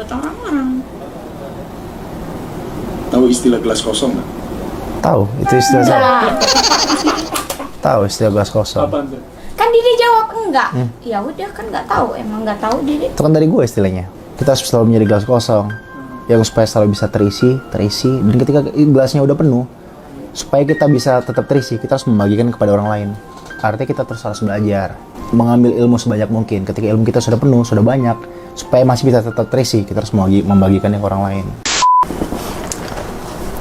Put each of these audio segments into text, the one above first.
buat orang-orang. Tahu istilah gelas kosong nggak? Tahu, itu istilah saya. Tahu istilah gelas kosong. Apaan tuh? Kan Dede jawab enggak. Ya udah kan nggak tahu, emang nggak tahu Dede. Itu kan dari gue istilahnya. Kita harus selalu menjadi gelas kosong yang supaya selalu bisa terisi, dan ketika gelasnya udah penuh, supaya kita bisa tetap terisi, kita harus membagikan kepada orang lain. Artinya kita terus harus belajar, mengambil ilmu sebanyak mungkin. Ketika ilmu kita sudah penuh, sudah banyak, supaya masih bisa tetap terisi, kita harus membagikannya ke orang lain.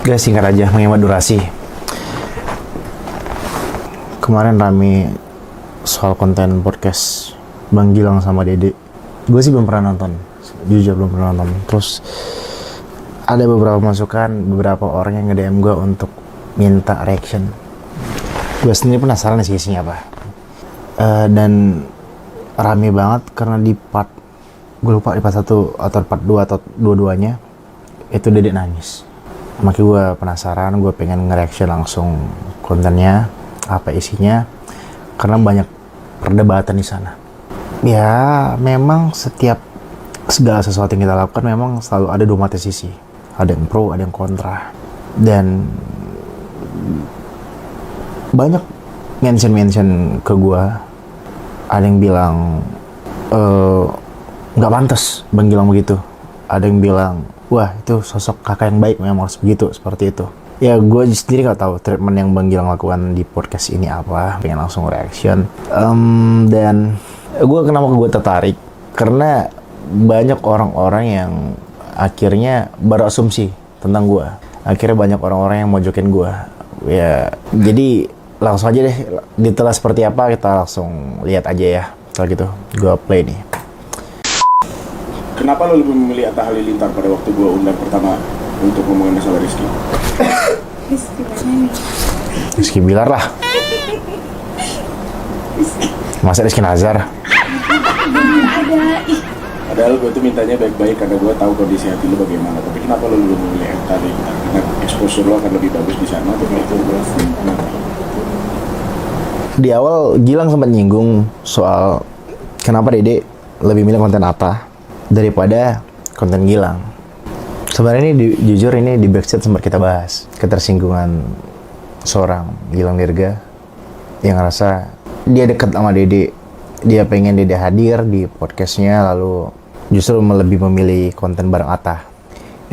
Guys, singkat aja, menghemat durasi. Kemarin rame soal konten podcast Bang Gilang sama Dede. Gue sih belum pernah nonton, jujur belum pernah nonton. Terus ada beberapa masukan, beberapa orang yang nge-DM gue untuk minta reaction. Gue sendiri penasaran sih isinya apa. Dan rame banget karena di part, gue lupa di part 1 atau part 2 atau dua-duanya itu Dede nangis. Makanya gue penasaran, gue pengen nge-reaction langsung kontennya, apa isinya, karena banyak perdebatan di sana. Ya, memang segala sesuatu yang kita lakukan memang selalu ada dua mata sisi. Ada yang pro, ada yang kontra. Dan banyak mention ke gue. Ada yang bilang nggak pantas Bang Gilang begitu. Ada yang bilang, wah itu sosok kakak yang baik, memang harus begitu, seperti itu. Ya gue sendiri nggak tahu treatment yang Bang Gilang lakukan di podcast ini apa. Pengen langsung reaction. Dan kenapa gue tertarik? Karena banyak orang-orang yang akhirnya berasumsi tentang gue. Akhirnya banyak orang-orang yang mojokin gue. Ya, jadi langsung aja deh, detailnya seperti apa kita langsung lihat aja ya. Kalau gitu, gue play nih. Kenapa lo lebih memilih Atta Halilintar pada waktu gue undang pertama untuk ngomongin masalah Rizky? Rizky mana nih? Rizky Bilar lah. Masa Rizky Nazar? Ada, Padahal gue tuh mintanya baik-baik karena gue tahu kondisi hati lo bagaimana. Tapi kenapa lo lebih memilih Atta Halilintar? Karena exposure lo akan lebih bagus di sana atau itu gue? Kenapa? Di awal Gilang sempat nyinggung soal kenapa Dede lebih milih konten Atta daripada konten Gilang. Sebenarnya ini jujur ini di backstage sempat kita bahas ketersinggungan seorang Gilang Dirga yang ngerasa dia dekat sama Dede, dia pengen Dede hadir di podcastnya, lalu justru lebih memilih konten bareng Atta.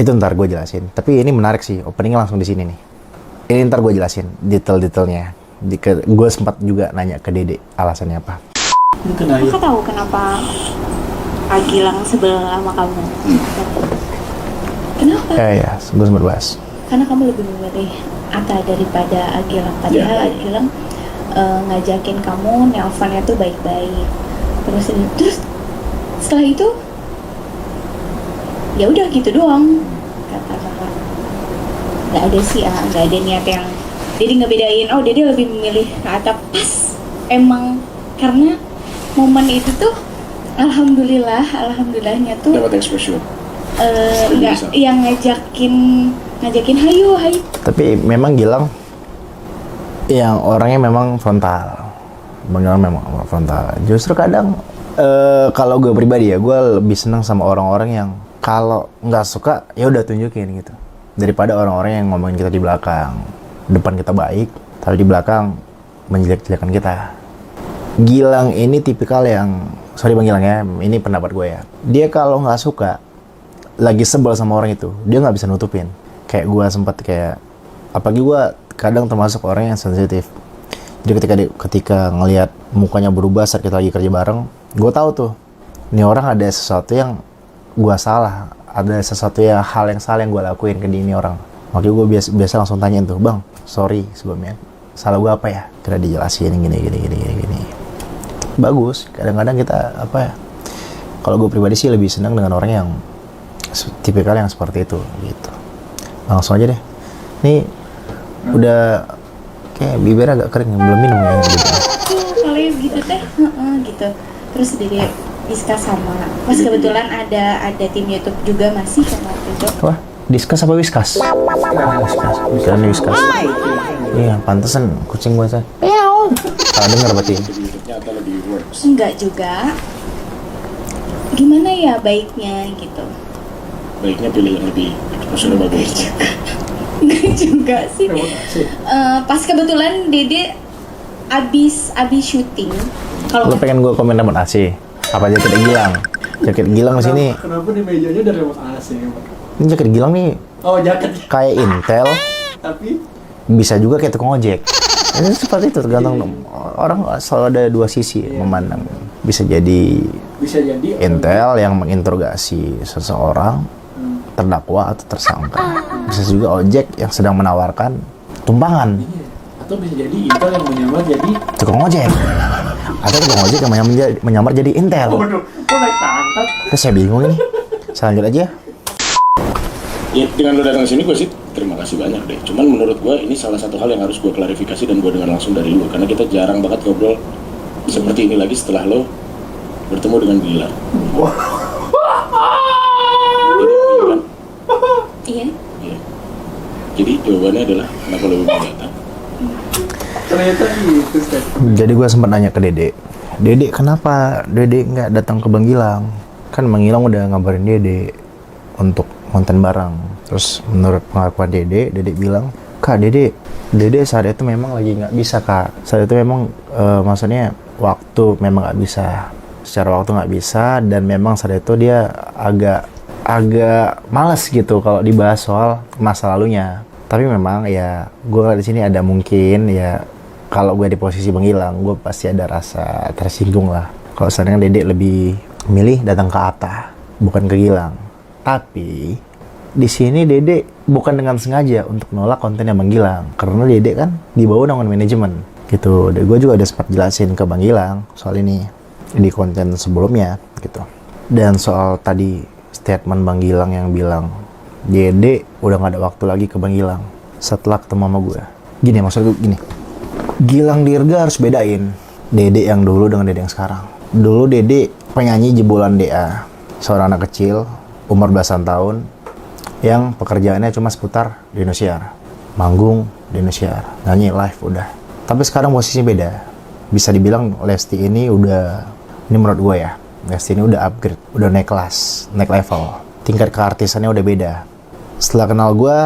Itu ntar gue jelasin. Tapi ini menarik sih, openingnya langsung di sini nih. Ini ntar gue jelasin detail-detailnya. Gue sempat juga nanya ke Dede alasannya apa. Kakak tahu kenapa Kak Gilang sebelah sama kamu? Kenapa? Ya, gue sempat bahas. Karena kamu lebih memilih Atta daripada Agilang. Padahal Agilang ngajakin kamu nelponnya tuh baik-baik. Terus setelah itu ya udah gitu doang kata kakak. Nggak ada sih nggak ada niat yang jadi ngebedain. Oh Dede lebih memilih Atta pas emang karena momen itu tuh alhamdulillahnya tuh Dapat exposure. Enggak yang ngajakin hayu. Tapi memang Gilang yang orangnya memang frontal. Bang Gilang memang frontal. Justru kadang kalau gue pribadi ya, gue lebih senang sama orang-orang yang kalau nggak suka ya udah tunjukin gitu. Daripada orang-orang yang ngomongin kita di belakang. Depan kita baik, tapi di belakang menjelek-jelekan kita. Gilang ini tipikal yang, sorry Bang Gilang ya, ini pendapat gue ya. Dia kalau nggak suka, lagi sebel sama orang itu, dia nggak bisa nutupin. Kayak gue sempat apalagi gue kadang termasuk orang yang sensitif. Jadi ketika ngelihat mukanya berubah saat kita lagi kerja bareng, gue tahu tuh, ini orang ada sesuatu yang gue salah, ada sesuatu hal yang salah yang gue lakuin ke ini orang. Makanya gue biasa langsung tanyain tuh, Bang, sorry sebelumnya, salah gue apa ya? Kira dijelasin gini. Bagus, kadang-kadang kita kalau gue pribadi sih lebih senang dengan orang yang tipikal yang seperti itu gitu. Langsung aja deh. Nih udah kayak bibir agak kering, belum minum ya gitu. Kalau gitu teh, gitu. Terus Dede diskus sama. Pas kebetulan ada tim YouTube juga masih sama itu. Wah, diskus apa whiskas? Whiskas. Iya, pantesan kucing gue saya. Salah dengar berarti. Enggak juga. Gimana ya baiknya gitu. baiknya pilih yang lebih exposure bagus. Enggak juga sih. Remote AC. Pas kebetulan Dede abis syuting. Kalau Lu pengen gue komen remote AC? Apa jaket Gilang? Jaket Gilang di sini. Kenapa di mejanya ada remote AC? Pak? Ini jaket Gilang nih Oh, jaket. kayak Intel, Tapi bisa juga kayak tukang ojek. Ini seperti itu, tergantung orang selalu ada dua sisi memandang. Bisa jadi Intel yang menginterogasi seseorang, terdakwa atau tersangka. Bisa juga ojek yang sedang menawarkan tumpangan, Iya. Atau bisa jadi Intel yang menyamar jadi tukang ojek. Atau tukang ojek yang menyamar jadi Intel. Waduh, kok naik pangkat? Terus saya bingung ini. Saya lanjut aja. Ya, dengan lo datang ke sini gue sih terima kasih banyak deh. Cuman menurut gue ini salah satu hal yang harus gue klarifikasi dan gue dengar langsung dari lo, karena kita jarang banget ngobrol seperti ini lagi setelah lo bertemu dengan Gilang. iya. Iya. Jadi jawabannya adalah kenapa lo belum datang? Ternyata gitu, Step. Jadi gue sempat nanya ke Dede, Dede kenapa Dede nggak datang ke Bang Gilang? Kan Bang Gilang udah ngabarin Dede untuk konten bareng. Terus menurut pengakuan Dede bilang, Kak Dede saat itu memang lagi nggak bisa Kak. Saat itu memang maksudnya waktu memang nggak bisa. Secara waktu nggak bisa, dan memang saat itu dia agak malas gitu kalau dibahas soal masa lalunya. Tapi memang ya gue di sini ada mungkin ya, kalau gue di posisi Bang Gilang, gue pasti ada rasa tersinggung lah. Kalau seandainya Dede lebih milih datang ke Atta, bukan ke Gilang. Tapi di sini Dede bukan dengan sengaja untuk nolak kontennya Bang Gilang, karena Dede kan di bawah naungan manajemen gitu. Gue juga udah sempat jelasin ke Bang Gilang soal ini di konten sebelumnya gitu. Dan soal tadi statement Bang Gilang yang bilang Dede udah gak ada waktu lagi ke Bang Gilang setelah ketemu sama gue. Gini, maksud gue gini, Gilang Dirga harus bedain Dede yang dulu dengan Dede yang sekarang. Dulu Dede penyanyi jebolan DA, seorang anak kecil umur belasan tahun yang pekerjaannya cuma seputar di Indosiar, manggung di Indosiar, nyanyi live udah. Tapi sekarang posisinya beda. Bisa dibilang Lesti ini menurut gue ya, Lesti ini udah upgrade, udah naik kelas, naik level. Tingkat keartisannya udah beda. Setelah kenal gue,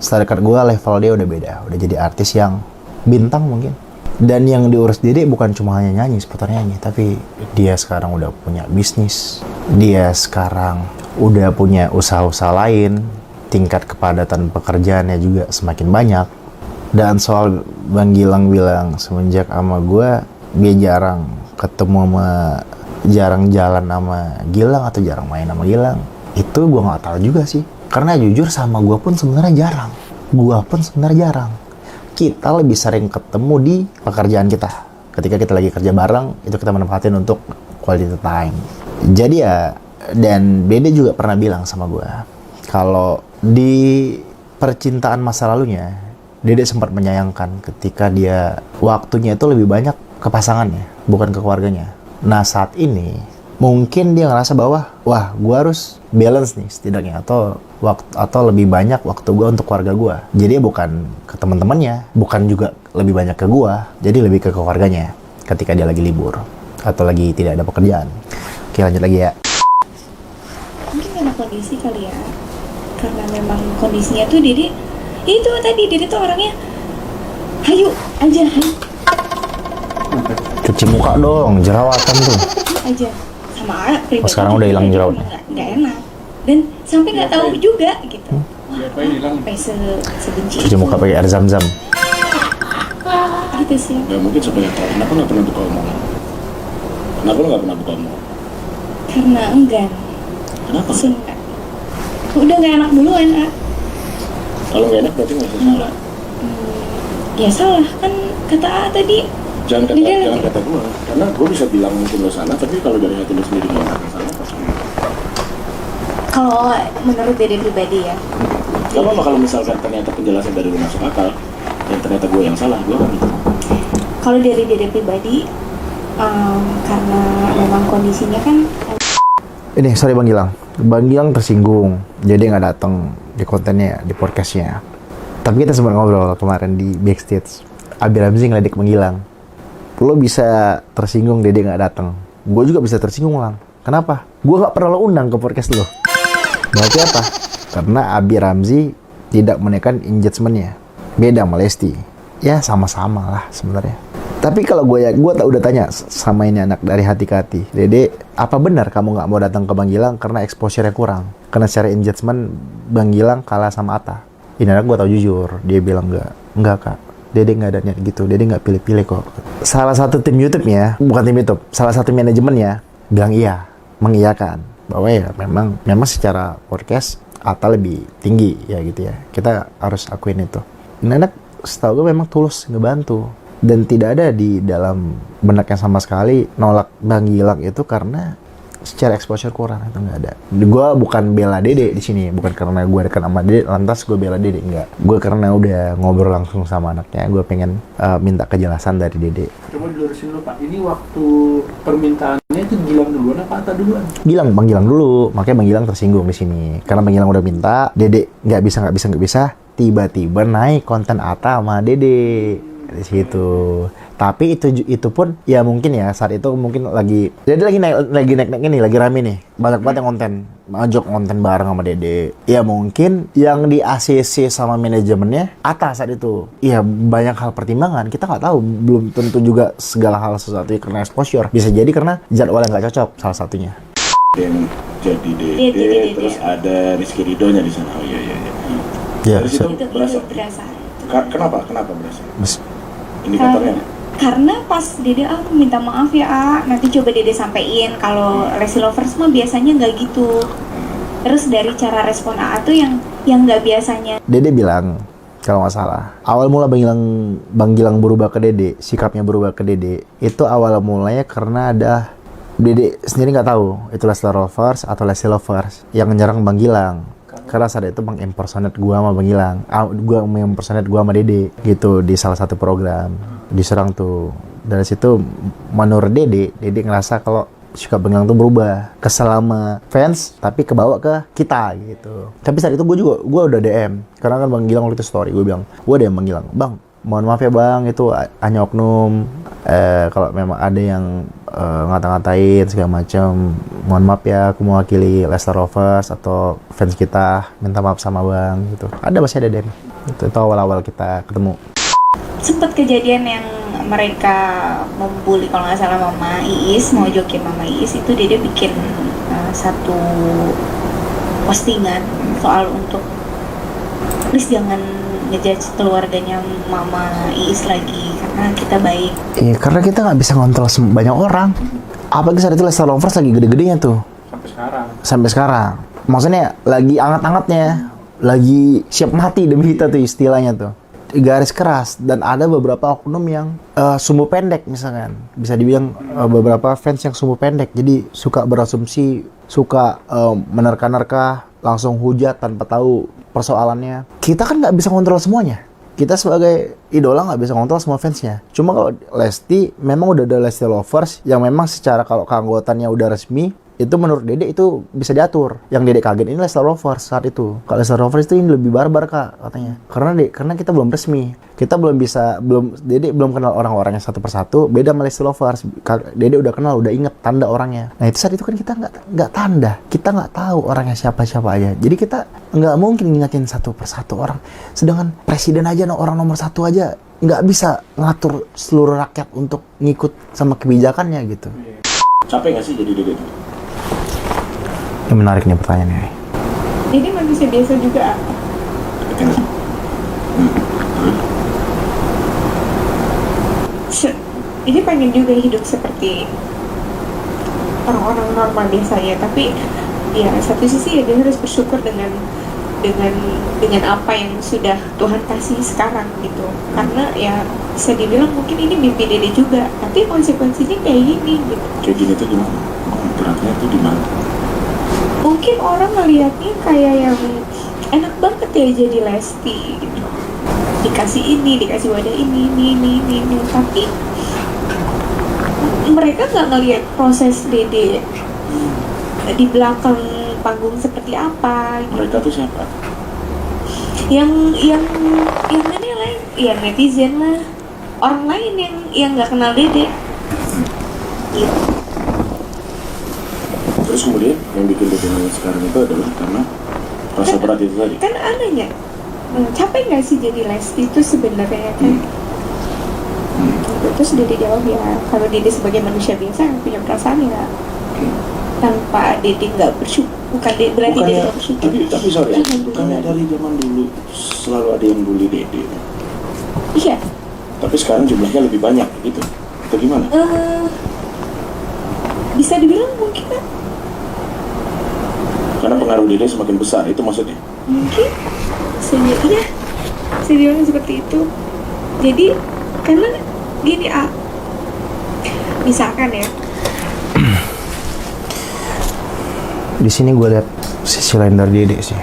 setelah dekat gue, level dia udah beda. Udah jadi artis yang bintang mungkin. Dan yang diurus Dede bukan cuma hanya nyanyi, seputar nyanyi, tapi dia sekarang udah punya bisnis. Dia sekarang udah punya usaha-usaha lain. Tingkat kepadatan pekerjaannya juga semakin banyak. Dan soal Bang Gilang bilang semenjak sama gue, dia jarang ketemu jarang jalan sama Gilang atau jarang main sama Gilang. Itu gue nggak tahu juga sih. Karena jujur sama gue pun sebenarnya jarang. Kita lebih sering ketemu di pekerjaan kita. Ketika kita lagi kerja bareng, itu kita manfaatin untuk quality time. Jadi ya, dan Dede juga pernah bilang sama gue, kalau di percintaan masa lalunya, Dede sempat menyayangkan ketika dia waktunya itu lebih banyak ke pasangannya, bukan ke keluarganya. Nah saat ini, mungkin dia ngerasa bahwa, wah gue harus balance nih setidaknya, atau lebih banyak waktu gue untuk keluarga gue. Jadi bukan ke teman-temannya, bukan juga lebih banyak ke gue, jadi lebih ke keluarganya ketika dia lagi libur atau lagi tidak ada pekerjaan. Oke, lanjut lagi ya. Mungkin karena kondisi kali ya, karena memang kondisinya tuh Dede itu tadi, Dede tuh orangnya hayu aja, Cuci muka dong, jerawatan tuh. aja sama pribadi. Sekarang udah hilang jerawatnya. Nggak enak, dan sampai nggak tahu juga gitu. Siapa yang hilang? Sampai sebenci Cuci muka pakai air zam-zam. gitu sih. Ya mungkin supaya tahu kenapa nggak pernah buka omongan. Kenapa lo nggak pernah buka omongan? Karena enggan. Kenapa? Enggak. Udah nggak enak duluan, ah. Kalau nggak enak berarti nggak usah salah. Ya salah kan kata A tadi. Jangan Dia- kata gue, karena gue bisa bilang mungkin lo salah, tapi kalau dari hati lo sendiri nggak ada salah pasti. Kalau menurut Dede pribadi ya, Gak apa-apa kalau misalkan ternyata penjelasan dari lo masuk akal dan ternyata gue yang salah, gue akan gitu. kalau dari Dede pribadi, karena memang kondisinya kan Ini sorry Bang Gilang tersinggung, jadi nggak datang di kontennya, di podcastnya. Tapi kita sempat ngobrol kemarin di backstage. Abi Ramzi ngeledek Bang Gilang. Lo bisa tersinggung Dede nggak datang. Gue juga bisa tersinggung Lang. Kenapa? Gue nggak pernah lo undang ke podcast lo. Berarti apa? Karena Abi Ramzi tidak menekan engagement-nya. Beda sama Lesti. Ya sama-sama lah sebenarnya. Tapi kalau gue udah tanya sama ini anak dari hati ke hati, Dede, apa benar kamu nggak mau datang ke Bang Gilang karena exposure-nya kurang? Karena secara engagement Bang Gilang kalah sama Atta. Ini anak gue tau jujur, dia bilang enggak kak. Dede nggak ada niat gitu, Dede nggak pilih-pilih kok. Salah satu tim YouTube-nya, bukan tim YouTube, salah satu manajemennya bilang iya, mengiyakan bahwa ya memang secara podcast Atta lebih tinggi ya gitu ya. Kita harus akuin itu. Ini anak setahu gue memang tulus ngebantu dan tidak ada di dalam benaknya sama sekali nolak Bang Gilang itu karena secara exposure kurang, itu nggak ada. Gue bukan bela Dede di sini, bukan karena gue dekat sama Dede lantas gue bela Dede, enggak. Gue karena udah ngobrol langsung sama anaknya, gue pengen minta kejelasan dari Dede. Coba dilurusin dulu Pak, ini waktu permintaannya itu Gilang duluan apa Atta duluan? Bang Gilang dulu, makanya Bang Gilang tersinggung di sini. Karena Bang Gilang udah minta, Dede nggak bisa, tiba-tiba naik konten Atta sama Dede di situ. Tapi itu pun ya mungkin ya saat itu mungkin Dede lagi naik ini, lagi rame nih, banyak banget yang ngajak konten bareng sama Dede. Ya mungkin yang di ACC sama manajemennya Atta saat itu. Ya banyak hal pertimbangan, kita nggak tahu, belum tentu juga segala hal sesuatu karena exposure. Bisa jadi karena jadwalnya nggak cocok salah satunya. Yang jadi Dede, terus ada Rizky Ridhonya di sana. Oh iya. Ya, dari situ Itu berasa. berasa. Kenapa berasa? Indikatornya? Karena pas Dede minta maaf ya nanti coba Dede sampein kalau Lesti Lovers mah biasanya nggak gitu. Terus dari cara respon tuh yang nggak biasanya. Dede bilang kalau nggak salah, awal mula Bang Gilang berubah ke Dede, sikapnya berubah ke Dede, itu awal mulanya karena ada Dede sendiri nggak tahu itu Lesti Lovers atau Lesti Lovers yang nyerang Bang Gilang. Karena saat itu mengimpersonate gua sama Bang Gilang, gua mengimpersonate gua sama Dede gitu di salah satu program, diserang tuh. Dari situ menurut Dede ngerasa kalau sikap Bang Gilang tuh berubah, kesel sama fans tapi kebawa ke kita gitu. Tapi saat itu gua udah DM, karena kan Bang Gilang waktu itu story, gua bilang, gua DM Bang Gilang, Bang, mohon maaf ya Bang, itu hanya oknum. Kalau memang ada yang ngata-ngatain segala macam, mohon maaf ya, aku mewakili Lesti Lovers atau fans kita, minta maaf sama Bang gitu. Ada masih ada DM. Itu awal-awal kita ketemu. Sempet kejadian yang mereka membuli kalau nggak salah Mama Iis, mau jokin Mama Iis, itu Dede bikin satu postingan soal untuk please jangan ngejudge keluarganya Mama Iis lagi karena kita baik. Iya, karena kita nggak bisa ngontrol banyak orang. Apalagi saat itu Lesti Lovers lagi gede-gedenya tuh. Sampai sekarang. Maksudnya lagi anget-angetnya, lagi siap mati demi kita tuh istilahnya tuh. Garis keras, dan ada beberapa oknum yang sumbu pendek misalkan. Bisa dibilang beberapa fans yang sumbu pendek. Jadi suka berasumsi, suka menerka-nerka, langsung hujat tanpa tahu persoalannya. Kita kan nggak bisa kontrol semuanya. Kita sebagai idola nggak bisa kontrol semua fansnya. Cuma kalau Lesti, memang udah ada Lesti Lovers yang memang secara kalau keanggotannya udah resmi, itu menurut Dede itu bisa diatur. Yang Dede kaget ini Lesti Lovers saat itu. Kalau Lesti Lovers itu ini lebih barbar kak katanya. Karena kita belum resmi. Kita Dede belum kenal orang-orangnya satu persatu. Beda sama Lesti Lovers. Dede udah kenal, udah inget tanda orangnya. Nah itu saat itu kan kita nggak tanda. Kita nggak tahu orangnya siapa-siapa aja. Jadi kita nggak mungkin ngingetin satu persatu orang. Sedangkan presiden aja, orang nomor satu aja nggak bisa ngatur seluruh rakyat untuk ngikut sama kebijakannya gitu. Capek nggak sih jadi Dede itu? Ini menarik nih pertanyaannya. Jadi manusia biasa juga. Ini pengen juga hidup seperti orang-orang normal biasanya, tapi ya satu sisi ya dia harus bersyukur dengan apa yang sudah Tuhan kasih sekarang gitu. Karena ya bisa dibilang mungkin ini mimpi Dede juga, tapi konsekuensinya kayak gini gitu. Kayak gini tuh gimana? Beratnya tuh di mana? Mungkin orang ngelihatnya kayak yang enak banget ya jadi Lesti gitu. Dikasih ini, dikasih wadah ini, tapi mereka nggak ngelihat proses Dede di belakang panggung seperti apa gitu. Mereka tuh siapa? Yang ini lah, ya netizen lah, orang lain yang nggak kenal Dede gitu. Terus kemudian yang bikin dia nangis sekarang itu adalah karena rasa berat itu tadi. Kan anehnya, capek nggak sih jadi Lesti itu sebenarnya kan? Terus Dede jawab ya, kalau Dede sebagai manusia biasa yang punya perasaan ya, tanpa Dede nggak bersyukur, berarti Dede nggak bersyukur. Tapi sorry, bukannya dari zaman dulu selalu ada yang bully Dede. Iya. Tapi sekarang jumlahnya lebih banyak gitu. Atau gimana? Bisa dibilang mungkin kan? Karena pengaruh Dede semakin besar, itu maksudnya. Mungkin iya, saya bilang seperti itu. Jadi karena gini misalkan ya, Di sini gue lihat sisi lain dari Dede sih.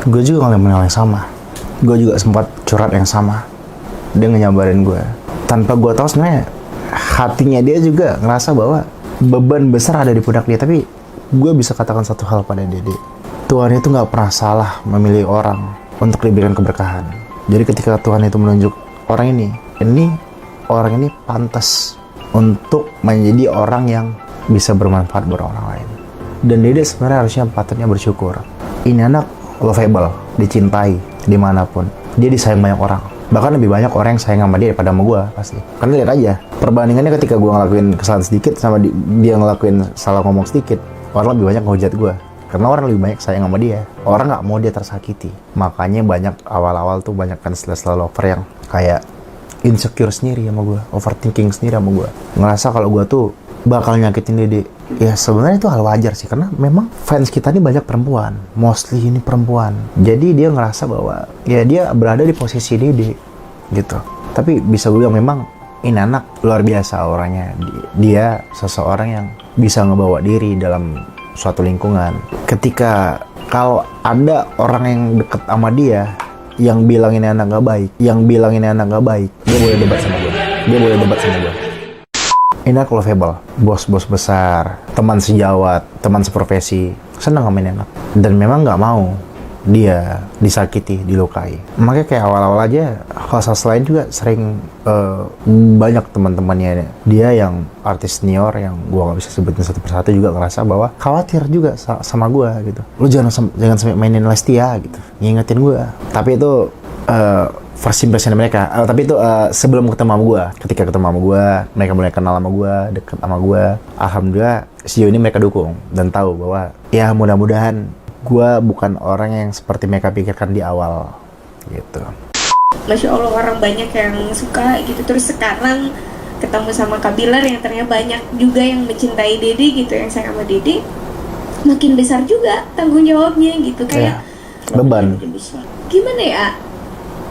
Gue juga ngalamin hal yang sama. Gue juga sempat curhat yang sama. Dia ngenyambarin gue. Tanpa gue tahu sebenarnya hatinya dia juga ngerasa bahwa beban besar ada di pundak dia. Tapi gue bisa katakan satu hal pada Dede. Tuhan itu nggak pernah salah memilih orang untuk diberikan keberkahan. Jadi ketika Tuhan itu menunjuk orang ini orang ini pantas untuk menjadi orang yang bisa bermanfaat buat orang lain. Dan Dede sebenarnya harusnya patutnya bersyukur. Ini anak lovable, dicintai dimanapun. Dia disayang banyak orang. Bahkan lebih banyak orang yang sayang sama dia daripada sama gue pasti. Karena lihat aja, perbandingannya ketika gue ngelakuin kesalahan sedikit sama dia ngelakuin salah ngomong sedikit, orang lebih banyak ngehujat gue. Karena orang lebih banyak sayang sama dia. Orang nggak mau dia tersakiti. Makanya banyak awal-awal tuh banyak kan setelah lover yang kayak insecure sendiri sama gue, overthinking sendiri sama gue. Ngerasa kalau gue tuh bakal nyakitin Dede. Ya sebenarnya itu hal wajar sih, karena memang fans kita ini banyak perempuan, mostly ini perempuan. Jadi dia ngerasa bahwa ya dia berada di posisi Dede gitu. Tapi bisa gue bilang memang ini anak luar biasa orangnya. Dia seseorang yang bisa ngebawa diri dalam suatu lingkungan. Ketika kalau ada orang yang deket sama dia yang bilang ini anak gak baik, dia boleh debat sama gue. Ini aku lovable, bos-bos besar, teman sejawat, teman seprofesi, senang sama ini anak. Dan memang nggak mau dia disakiti, dilukai. Makanya kayak awal-awal aja, host lain juga sering banyak teman-temannya dia yang artis senior yang gua nggak bisa sebutin satu persatu juga ngerasa bahwa khawatir juga sama gua gitu. Lu jangan sampai mainin Lesti ya gitu, ngingetin gua. Tapi itu first impression mereka, tapi itu sebelum ketemu sama gue. Ketika ketemu sama gue, mereka mulai kenal sama gue, deket sama gue. Alhamdulillah sejauh ini mereka dukung dan tahu bahwa ya mudah-mudahan gue bukan orang yang seperti mereka pikirkan di awal gitu. Masya Allah orang banyak yang suka gitu. Terus sekarang ketemu sama Kak Bilar yang ternyata banyak juga yang mencintai Dede gitu, yang sayang sama Dede. Makin besar juga tanggung jawabnya gitu, kayak beban. Gimana ya?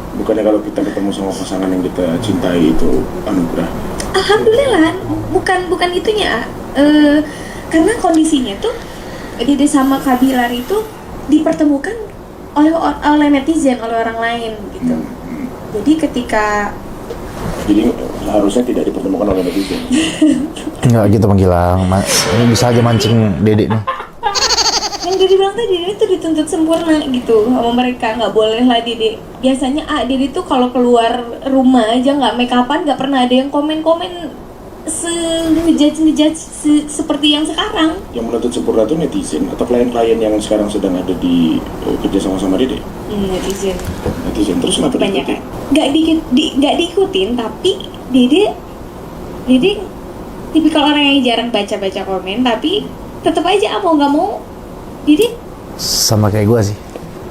Bukannya kalau kita ketemu sama pasangan yang kita cintai itu anugerah? Alhamdulillah, bukan itunya. Karena kondisinya tuh Dede sama Kak Bilar itu dipertemukan oleh netizen, oleh orang lain gitu. Jadi ketika harusnya tidak dipertemukan oleh netizen. Enggak gitu Bang Gilang, ini bisa aja mancing Dede nih. Yang Dede bilang tadi, Dede tuh dituntut sempurna gitu sama mereka, nggak boleh lah Dede. Biasanya Dede tuh kalau keluar rumah aja nggak make upan, nggak pernah ada yang komen-komen ngejudge seperti yang sekarang. Yang menuntut sempurna tuh netizen atau klien-klien yang sekarang sedang ada di kerja sama Dede? Netizen. Terus kenapa diikutin? Nggak diikutin, tapi Dede tipikal orang yang jarang baca komen, tapi tetap aja mau nggak mau Dede sama kayak gue sih.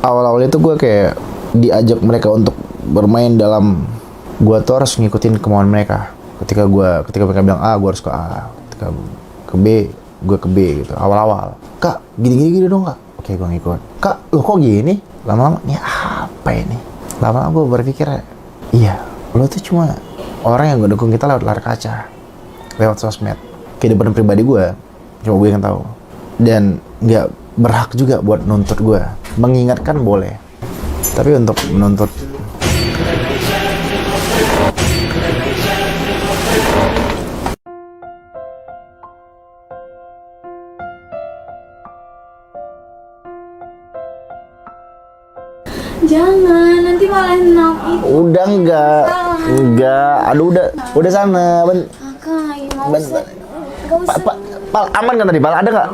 Awal-awal itu gue kayak diajak mereka untuk bermain dalam, gue tuh harus ngikutin kemauan mereka. Ketika mereka bilang A, gue harus ke A. Ketika ke B, gue ke B gitu. Awal-awal, Kak gini dong Kak. Oke, gue ngikut. Kak, lo kok gini? Lama-lama, ya apa ini? Lama-lama gue berpikir, iya, lo tuh cuma orang yang ngedukung kita lewat layar kaca, lewat sosmed. Kehidupan pribadi gue, cuma gue yang tahu. Dan nggak berhak juga buat nuntut gue. Mengingatkan boleh, tapi untuk menuntut jangan, nanti malah enak itu. udah enggak. Aduh udah sana. Kakak, mau Bentar. Gak usah. Pal, aman kan tadi, Pal? Ada nggak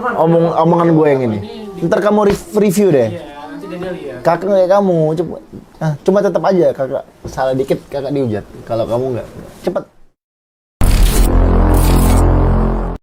omongan gue yang ini? Ntar kamu review deh. Iya, nanti dia lihat. Kakak kayak kamu, cuma tetap aja kakak salah dikit kakak dihujat. Kalau kamu nggak, cepet.